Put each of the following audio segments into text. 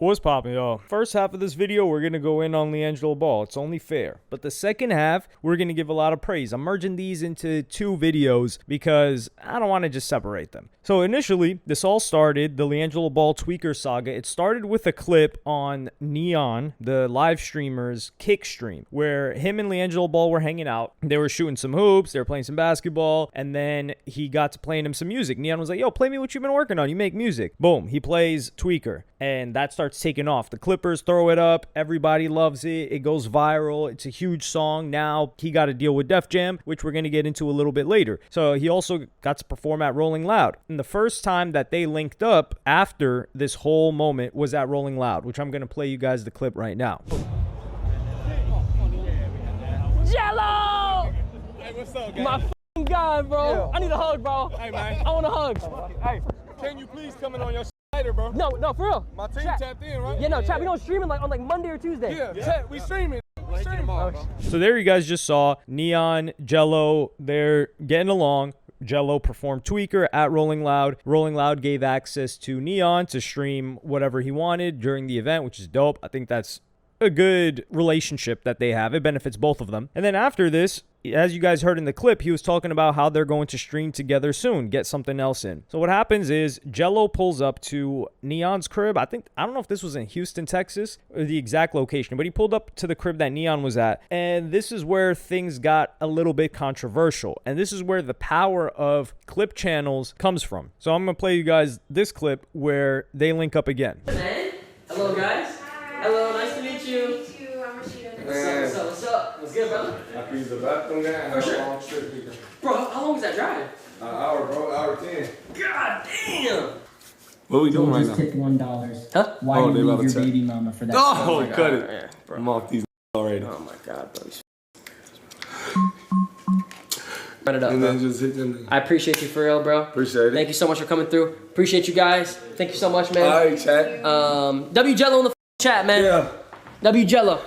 What's poppin', y'all? First half of this video, we're gonna go in on LiAngelo Ball. It's only fair. But the second half, we're gonna give a lot of praise. I'm merging these into two videos because I don't want to just separate them. So initially, this all started, the LiAngelo Ball tweaker saga. It started with a clip on Neon, the live streamer's kick stream, where him and LiAngelo Ball were hanging out. They were shooting some hoops, they were playing some basketball, and then he got to playing him some music. Neon was like, yo, play me what you've been working on. You make music. Boom, he plays Tweaker. And that starts taking off. The Clippers throw it up. Everybody loves it. It goes viral. It's a huge song. Now he got to deal with Def Jam, which we're going to get into a little bit later. So he also got to perform at Rolling Loud. And the first time that they linked up after this whole moment was at Rolling Loud, which I'm going to play you guys the clip right now. Jello! Hey, what's up, guys? My f***ing God, bro. Yeah. I need a hug, bro. Hey, man. I want a hug. Hey, can you please come in on your later, bro? No, for real. My team Chat. tapped in, right? Yeah, no, chat. We don't stream it like on Monday or Tuesday. Yeah, chat, we streaming. We streaming. So there you guys just saw Neon, Jello, they're getting along. Jello performed Tweaker at Rolling Loud. Rolling Loud gave access to Neon to stream whatever he wanted during the event, which is dope. I think that's a good relationship that they have. It benefits both of them. And then after this, as you guys heard in the clip, he was talking about how they're going to stream together soon, get something else in. So what happens is Jello pulls up to Neon's crib. I don't know if this was in Houston, Texas, or the exact location, but he pulled up to the crib that Neon was at. And this is where things got a little bit controversial. And this is where the power of clip channels comes from. So I'm going to play you guys this clip where they link up again. Hey, hello, guys. Hi. Hello, nice to meet you. Me too. I'm Rashida. What's up? What's good, brother? I can use the bathroom there and For have sure. a long trip here. Bro, how long was that drive? An hour, bro. Hour 10. God damn. What we doing right just now? tip $1. Huh? Why Oh, do they you about leave to your check. baby mama for that? Oh, cut it. Yeah, bro. I'm off these already. Oh my God, bro. Run it up, And bro. then just hit them. I appreciate you for real, bro. Appreciate it. Thank you so much for coming through. Appreciate you guys. Thank you so much, man. All right, chat. W Jello in the chat, man. Yeah. W Jello.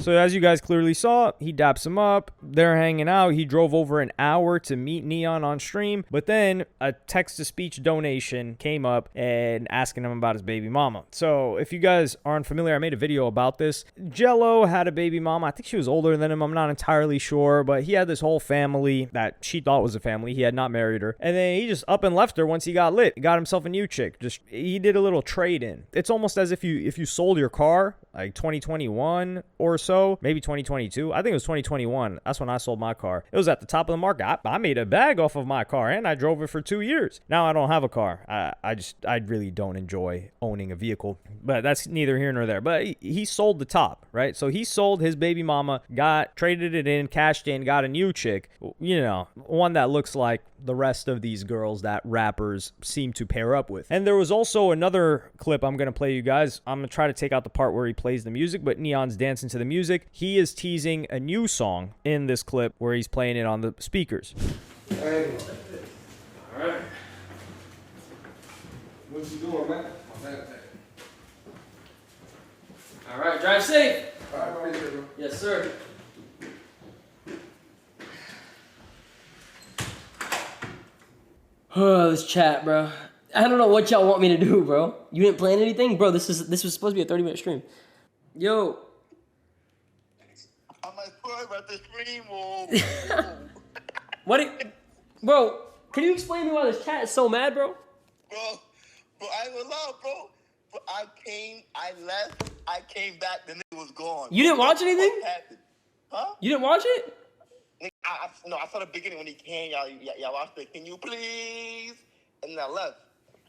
So as you guys clearly saw, he daps him up. They're hanging out. He drove over an hour to meet Neon on stream. But then a text-to-speech donation came up and asking him about his baby mama. So if you guys aren't familiar, I made a video about this. Jello had a baby mama. I think she was older than him. I'm not entirely sure. But he had this whole family that she thought was a family. He had not married her. And then he just up and left her once he got lit. He got himself a new chick. He did a little trade-in. It's almost as if you sold your car, like 2021 or so, maybe 2022. I think it was 2021. That's when I sold my car. It was at the top of the market. I made a bag off of my car and I drove it for 2 years. Now I don't have a car. I really don't enjoy owning a vehicle, but that's neither here nor there. But he sold the top, right? So he sold his baby mama, traded it in, cashed in, got a new chick, you know, one that looks like the rest of these girls that rappers seem to pair up with. And there was also another clip I'm going to play you guys. I'm going to try to take out the part where he plays the music, but Neon's dancing to the music. He is teasing a new song in this clip where he's playing it on the speakers. Hey. All right. What you doing, man? All right, drive safe. All right, appreciate it, bro. Yes, sir. Oh, this chat, bro. I don't know what y'all want me to do, bro. You didn't plan anything? Bro, this was supposed to be a 30-minute stream. Yo. I'm like, sorry about the stream, oh. Bro, can you explain to me why this chat is so mad, bro? Bro, I ain't gonna lie, bro. But I left, I came back, the nigga was gone. You didn't watch anything? What happened? Huh? You didn't watch it? Nigga, I saw the beginning when he came, y'all watched it. Can you please? And then I left.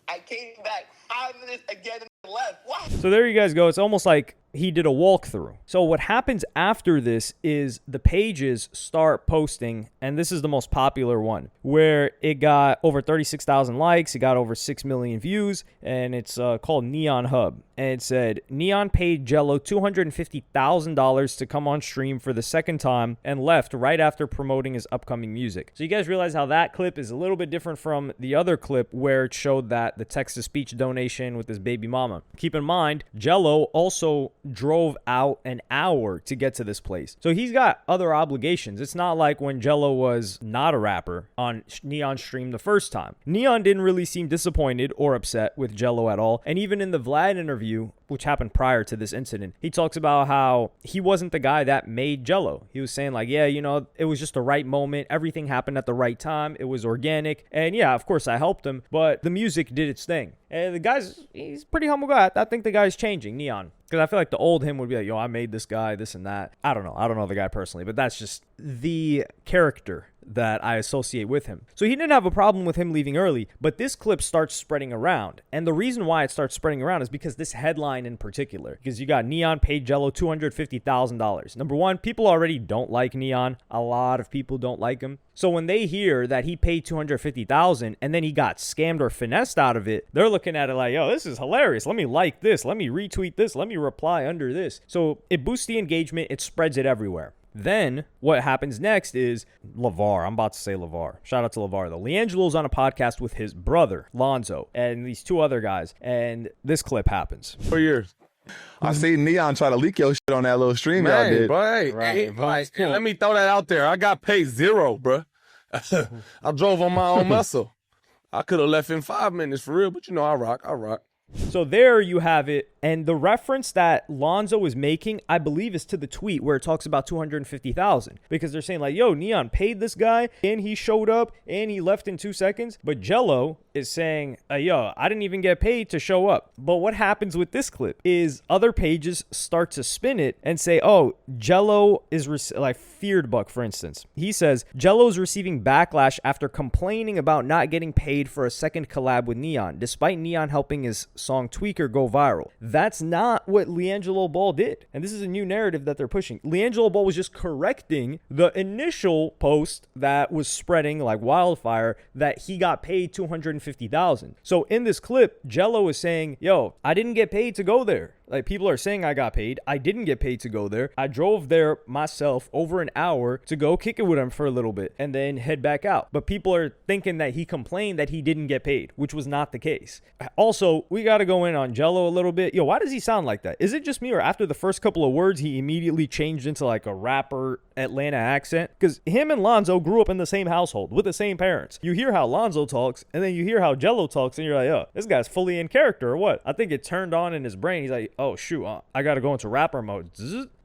I came back 5 minutes again and left. What? So there you guys go. It's almost like he did a walkthrough. So what happens after this is the pages start posting, and this is the most popular one, where it got over 36,000 likes, it got over 6 million views, and it's called Neon Hub. And it said, Neon paid Jello $250,000 to come on stream for the second time and left right after promoting his upcoming music. So you guys realize how that clip is a little bit different from the other clip where it showed that the text-to-speech donation with his baby mama. Keep in mind, Jello also drove out an hour to get to this place. So he's got other obligations. It's not like when Jello was not a rapper on Neon's stream the first time. Neon didn't really seem disappointed or upset with Jello at all. And even in the Vlad interview, which happened prior to this incident, he talks about how he wasn't the guy that made Jello. He was saying like, yeah, you know, it was just the right moment. Everything happened at the right time. It was organic. And yeah, of course I helped him, but the music did its thing. And the guy's, he's a pretty humble guy. I think the guy's changing, Neon. Because I feel like the old him would be like, yo, I made this guy, this and that. I don't know the guy personally, but that's just the character that I associate with him. So he didn't have a problem with him leaving early, but this clip starts spreading around. And the reason why it starts spreading around is because this headline in particular, because you got Neon paid Jello $250,000. Number one, people already don't like Neon. A lot of people don't like him. So when they hear that he paid $250,000 and then he got scammed or finessed out of it, they're looking at it like, yo, this is hilarious. Let me like this. Let me retweet this. Let me reply under this. So it boosts the engagement. It spreads it everywhere. Then what happens next is LeVar. I'm about to say LeVar. Shout out to LeVar though. LiAngelo's on a podcast with his brother, Lonzo, and these two other guys. And this clip happens. 4 years. I see Neon try to leak your shit on that little stream y'all Man, did. bro, let me throw that out there. I got paid zero, bro. I drove on my own muscle. I could have left in 5 minutes for real, but you know, I rock. So there you have it. And the reference that Lonzo is making, I believe, is to the tweet where it talks about $250,000. Because they're saying like, yo, Neon paid this guy and he showed up and he left in 2 seconds. But Jello is saying, yo, I didn't even get paid to show up. But what happens with this clip is other pages start to spin it and say, oh, Jello is like Feared Buck, for instance. He says, Jello's receiving backlash after complaining about not getting paid for a second collab with Neon, despite Neon helping his song Tweaker go viral. That's not what LiAngelo Ball did. And this is a new narrative that they're pushing. LiAngelo Ball was just correcting the initial post that was spreading like wildfire that he got paid $250,000. So in this clip, Jello is saying, yo, I didn't get paid to go there. Like, people are saying I got paid. I didn't get paid to go there. I drove there myself over an hour to go kick it with him for a little bit and then head back out. But people are thinking that he complained that he didn't get paid, which was not the case. Also, we got to go in on Jello a little bit. Yo, why does he sound like that? Is it just me, or after the first couple of words, he immediately changed into like a rapper Atlanta accent? Because him and Lonzo grew up in the same household with the same parents. You hear how Lonzo talks and then you hear how Jello talks and you're like, oh, this guy's fully in character or what? I think it turned on in his brain. He's like, oh shoot, I gotta go into rapper mode,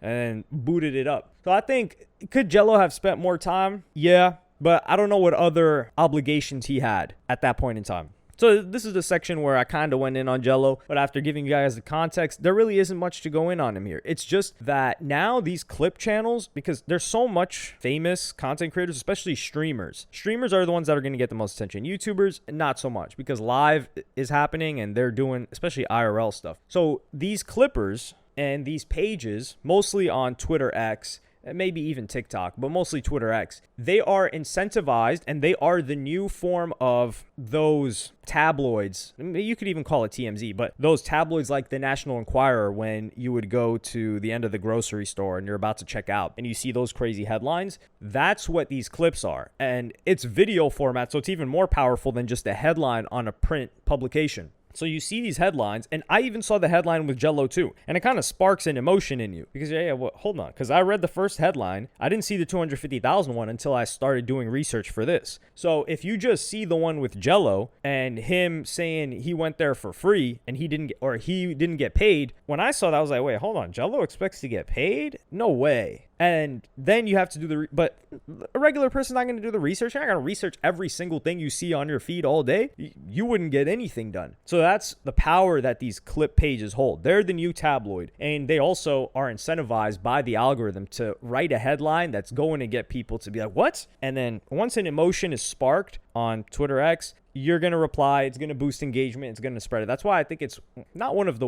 and booted it up. So I think, could Jello have spent more time? Yeah, but I don't know what other obligations he had at that point in time. So this is the section where I kind of went in on Jello, but after giving you guys the context, there really isn't much to go in on him here. It's just that now these clip channels, because there's so much famous content creators, especially streamers. Streamers are the ones that are going to get the most attention. YouTubers, not so much, because live is happening and they're doing, especially IRL stuff. So these clippers and these pages, mostly on Twitter X, and maybe even TikTok, but mostly Twitter X, they are incentivized and they are the new form of those tabloids. You could even call it TMZ, but those tabloids like the National Enquirer, when you would go to the end of the grocery store and you're about to check out and you see those crazy headlines, that's what these clips are. And it's video format, so it's even more powerful than just a headline on a print publication. So you see these headlines, and I even saw the headline with Jello too, and it kind of sparks an emotion in you because well, hold on, because I read the first headline. I didn't see the 250,000 one until I started doing research for this. So if you just see the one with Jello and him saying he went there for free and he didn't get paid, when I saw that I was like, wait, hold on, Jello expects to get paid? No way. And then you have to do but a regular person's not going to do the research. You're not going to research every single thing you see on your feed all day. You wouldn't get anything done. So that's the power that these clip pages hold. They're the new tabloid, and they also are incentivized by the algorithm to write a headline that's going to get people to be like, what? And then once an emotion is sparked on Twitter X, you're going to reply. It's going to boost engagement. It's going to spread it. That's why I think it's one of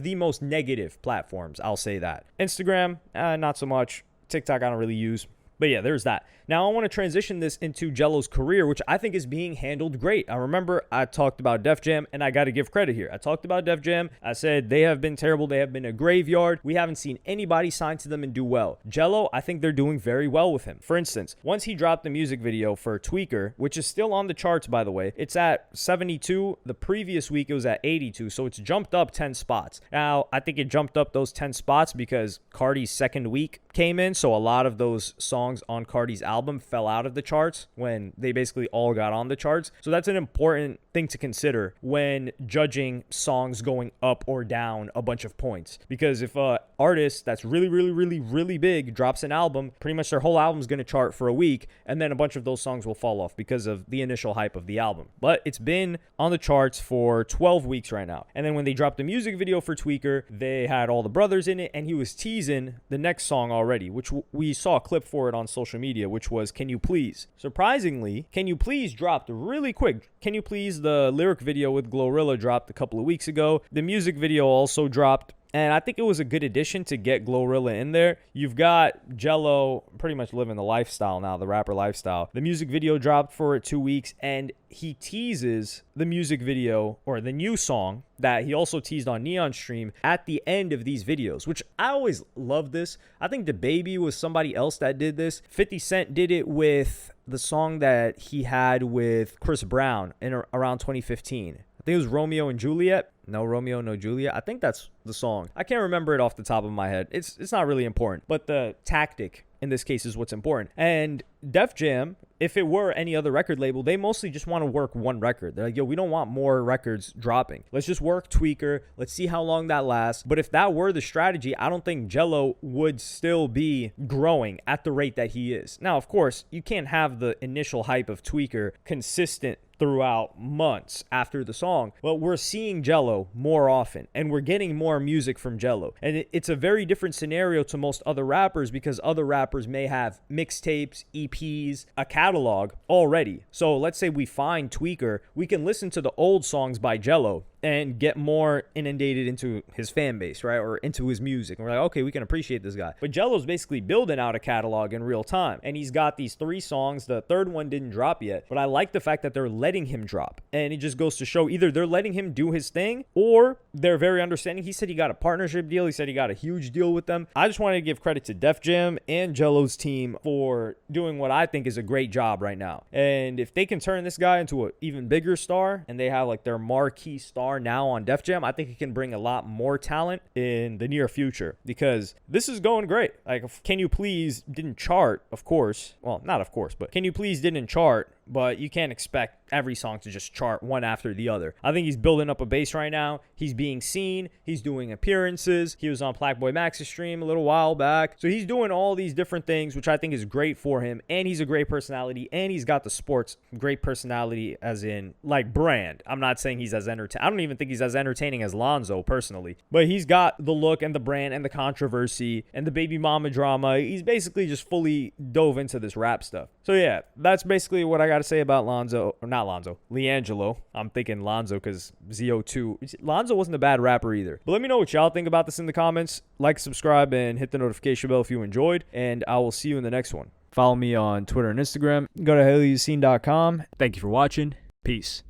the most negative platforms. I'll say that. Instagram, not so much. TikTok, I don't really use. But yeah, there's that. Now I want to transition this into Jello's career, which I think is being handled great. I remember I talked about Def Jam, and I got to give credit here. I talked about Def Jam. I said they have been terrible. They have been a graveyard. We haven't seen anybody sign to them and do well. Jello, I think they're doing very well with him. For instance, once he dropped the music video for Tweaker, which is still on the charts, by the way, it's at 72. The previous week, it was at 82. So it's jumped up 10 spots. Now, I think it jumped up those 10 spots because Cardi's second week came in. So a lot of those songs songs on Cardi's album fell out of the charts when they basically all got on the charts. So that's an important thing to consider when judging songs going up or down a bunch of points. Because if a artist that's really big drops an album, pretty much their whole album is going to chart for a week, and then a bunch of those songs will fall off because of the initial hype of the album. But it's been on the charts for 12 weeks right now. And then when they dropped the music video for Tweaker, they had all the brothers in it, and he was teasing the next song already, which we saw a clip for it on social media, which was Can You Please. Surprisingly, Can You Please dropped really quick. Can You Please, the lyric video with Glorilla, dropped a couple of weeks ago. The music video also dropped. And I think it was a good addition to get Glorilla in there. You've got Jello pretty much living the lifestyle now, the rapper lifestyle. The music video dropped for 2 weeks, and he teases the music video or the new song that he also teased on Neon's stream at the end of these videos, which I always love this. I think DaBaby was somebody else that did this. 50 Cent did it with the song that he had with Chris Brown in around 2015. I think it was Romeo and Juliet. No Romeo, no Juliet. I think that's the song. I can't remember it off the top of my head. It's not really important, but the tactic in this case is what's important. And Def Jam, if it were any other record label, they mostly just want to work one record. They're like, yo, we don't want more records dropping. Let's just work Tweaker. Let's see how long that lasts. But if that were the strategy, I don't think Jello would still be growing at the rate that he is. Now, of course, you can't have the initial hype of Tweaker consistent throughout months after the song, but we're seeing Jello more often, and we're getting more music from Jello. And it's a very different scenario to most other rappers, because other rappers may have mixtapes, EPs, a catalog already. So let's say we find Tweaker, we can listen to the old songs by Jello and get more inundated into his fan base, right? Or into his music. And we're like, okay, we can appreciate this guy. But Jello's basically building out a catalog in real time. And he's got these 3 songs. The third one didn't drop yet. But I like the fact that they're letting him drop. And it just goes to show either they're letting him do his thing, or they're very understanding. He said he got a partnership deal. He said he got a huge deal with them. I just wanted to give credit to Def Jam and Jello's team for doing what I think is a great job right now. And if they can turn this guy into an even bigger star, and they have like their marquee star now on Def Jam, I think he can bring a lot more talent in the near future, because this is going great. Like, Can You Please didn't chart, of course. Well, not of course, but Can You Please didn't chart, but you can't expect every song to just chart one after the other. I think he's building up a base right now. He's being seen. He's doing appearances. He was on Blackboy Max's stream a little while back. So he's doing all these different things, which I think is great for him. And he's a great personality. And he's got the sports great personality, as in like brand. I'm not saying he's as entertaining. I don't even think he's as entertaining as Lonzo personally. But he's got the look and the brand and the controversy and the baby mama drama. He's basically just fully dove into this rap stuff. So yeah, that's basically what I got to say about Lonzo, or not Lonzo, LiAngelo. I'm thinking Lonzo because ZO2. Lonzo wasn't a bad rapper either. But let me know what y'all think about this in the comments. Like, subscribe, and hit the notification bell if you enjoyed. And I will see you in the next one. Follow me on Twitter and Instagram. Go to helloyassine.com. Thank you for watching. Peace.